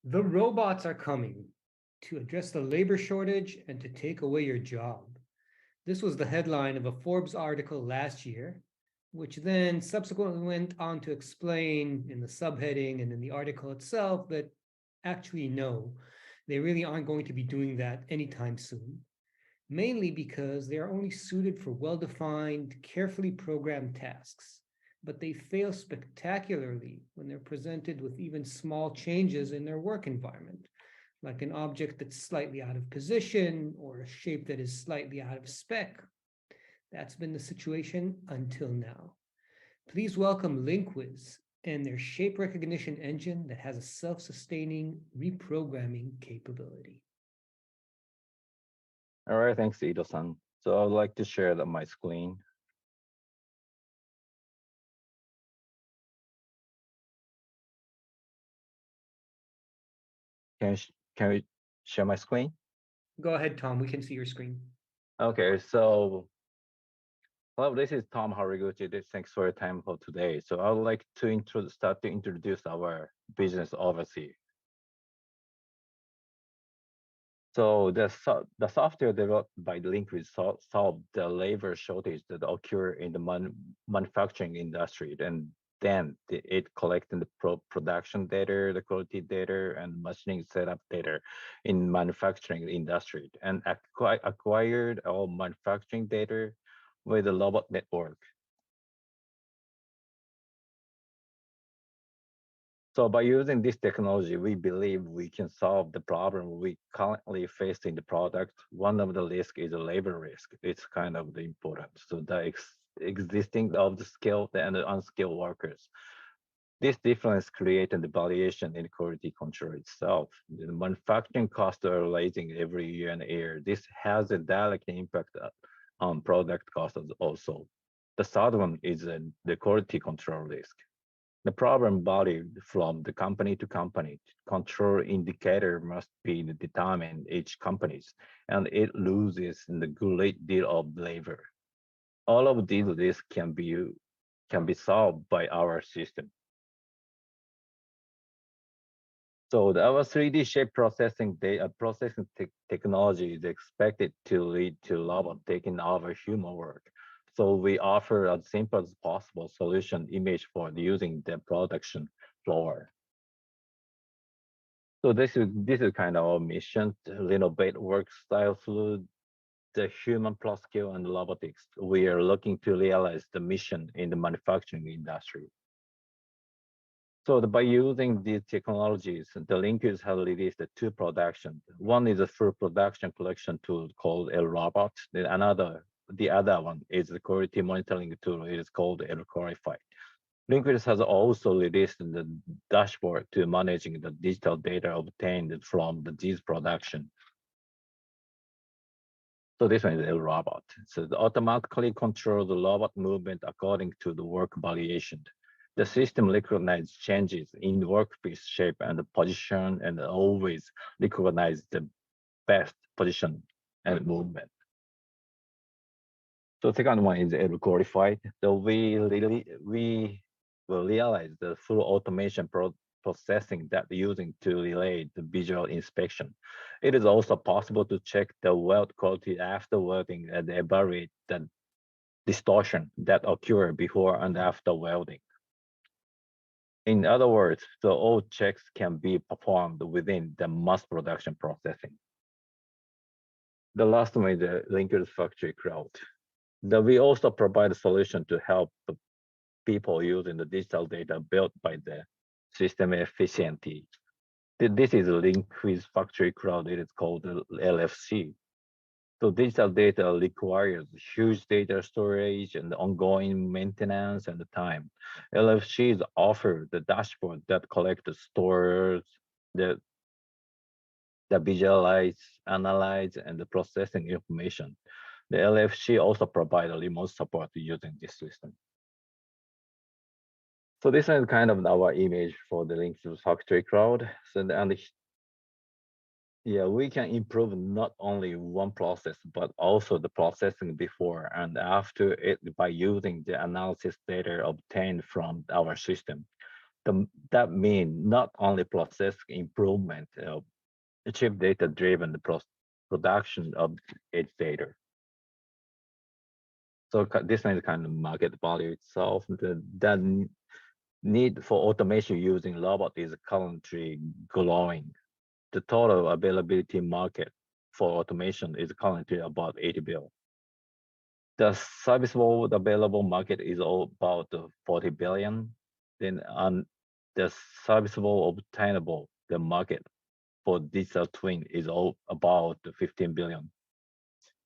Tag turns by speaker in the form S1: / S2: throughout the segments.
S1: The robots are coming to address the labor shortage and to take away your job. This was the headline of a Forbes article last year, which then subsequently went on to explain in the subheading and in the article itself that actually, no, they really aren't going to be doing that anytime soon, mainly because they are only suited for well-defined, carefully programmed tasks, but they fail spectacularly when they're presented with even small changes in their work environment, like an object that's slightly out of position or a shape that is slightly out of spec. That's been the situation until now. Please welcome LINKWIZ and their shape recognition engine that has a self-sustaining reprogramming capability.
S2: All right, thanks, Ito-san. So I would like to share my screen. Can we share my screen?
S1: Go ahead, Tom. We can see your screen.
S2: Okay, so hello, this is Tom Horiguchi. Thanks for your time for today. So I would like to start to introduce our business overview. So the software developed by LINKWIZ solved the labor shortage that occur in the manufacturing industry, and then it collected the production data, the quality data, and machining setup data in manufacturing industry, and acquired all manufacturing data with the robot network. So by using this technology, we believe we can solve the problem we currently face in the product. One of the risk is a labor risk. It's kind of the important. So the existing of the skilled and the unskilled workers. This difference creates the variation in quality control itself. The manufacturing costs are rising every year and year. This has a direct impact on product costs also. The third one is the quality control risk. The problem varied from the company to company. Control indicator must be determined each company's, and it loses the great deal of labor. All of these risks can be solved by our system. So our 3D shape processing technology is expected to lead to robot taking over human work. So we offer as simple as possible solution image for using the production floor. So this is kind of our mission to renovate work style through the human plus skill and robotics. We are looking to realize the mission in the manufacturing industry. So by using these technologies, the LINKWIZ has released the two productions. One is a full production collection tool called Robot. The other one is the quality monitoring tool. It is called Qualify. LINKWIZ has also released the dashboard to managing the digital data obtained from these production. So this one is a robot. So it automatically controls the robot movement according to the work variation. The system recognizes changes in workpiece shape and position and always recognize the best position and movement. So second one is qualified. So we will realize the full automation processing that using to relay the visual inspection. It is also possible to check the weld quality after welding and evaluate the distortion that occur before and after welding. In other words, the all checks can be performed within the mass production processing. The last one is the linked factory cloud. We also provide a solution to help the people using the digital data built by the system efficiently. This is a LINKWIZ factory cloud. It is called the LFC. So digital data requires huge data storage and ongoing maintenance and the time. LFCs offer the dashboard that collects, stores, the, the visualize, analyze, and the processing information. The LFC also provides remote support using this system. So this is kind of our image for the LINKWIZ factory cloud. Yeah, we can improve not only one process, but also the processing before and after it by using the analysis data obtained from our system. that mean not only process improvement, achieve data-driven production of its data. So this is kind of market value itself. That need for automation using robot is currently growing. The total availability market for automation is currently about 80 billion. The serviceable available market is about 40 billion. Then on the serviceable obtainable, the market for digital twin is all about 15 billion.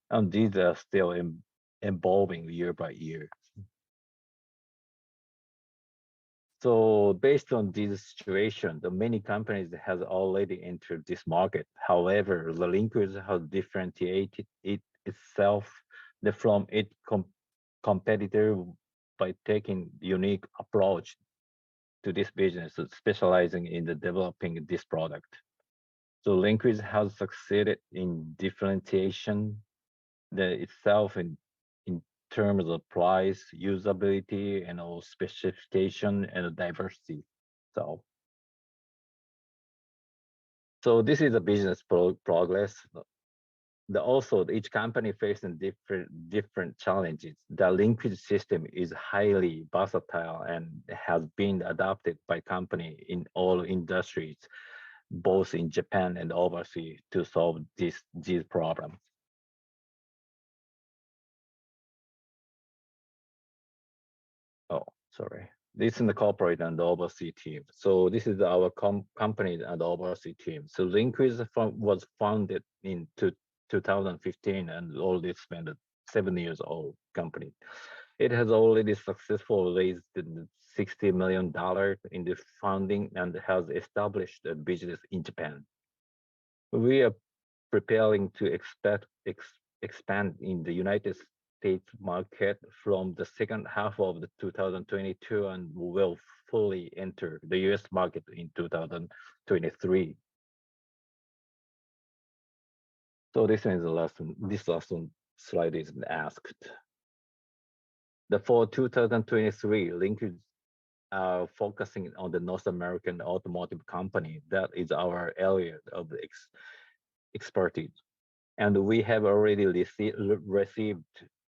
S2: And these are still evolving year by year. So based on this situation, the many companies has already entered this market. However, the LINKWIZ has differentiated itself from its competitor by taking unique approach to this business, specializing in the developing this product. So LINKWIZ has succeeded in differentiation itself in terms of price, usability, and all specification and diversity. So this is a business progress. Also, each company facing different challenges. The LINKWIZ system is highly versatile and has been adopted by company in all industries, both in Japan and overseas, to solve these problems. Oh, sorry. This is the corporate and overseas team. So this is our company and overseas team. So LINKWIZ was founded in 2015 and already spent 7 years old company. It has already successfully raised $60 million in the funding and has established a business in Japan. We are preparing to expand in the United States market from the second half of the 2022 and will fully enter the US market in 2023. So this is the lesson. This last slide is asked. For 2023, LINKWIZ are focusing on the North American automotive company. That is our area of expertise. And we have already received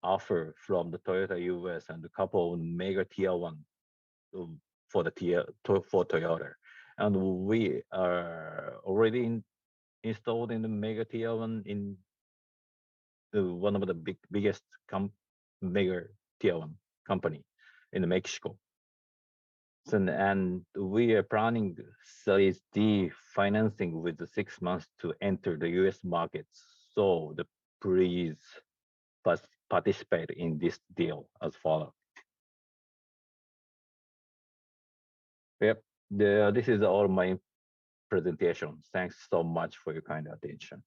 S2: offer from the Toyota US and a couple of mega tier one for Toyota. And we are already installed in the mega tier one in one of the biggest mega tier one company in Mexico. So, and we are planning Series D financing with the 6 months to enter the US markets. So please participate in this deal as follows. Yep, this is all my presentation. Thanks so much for your kind attention.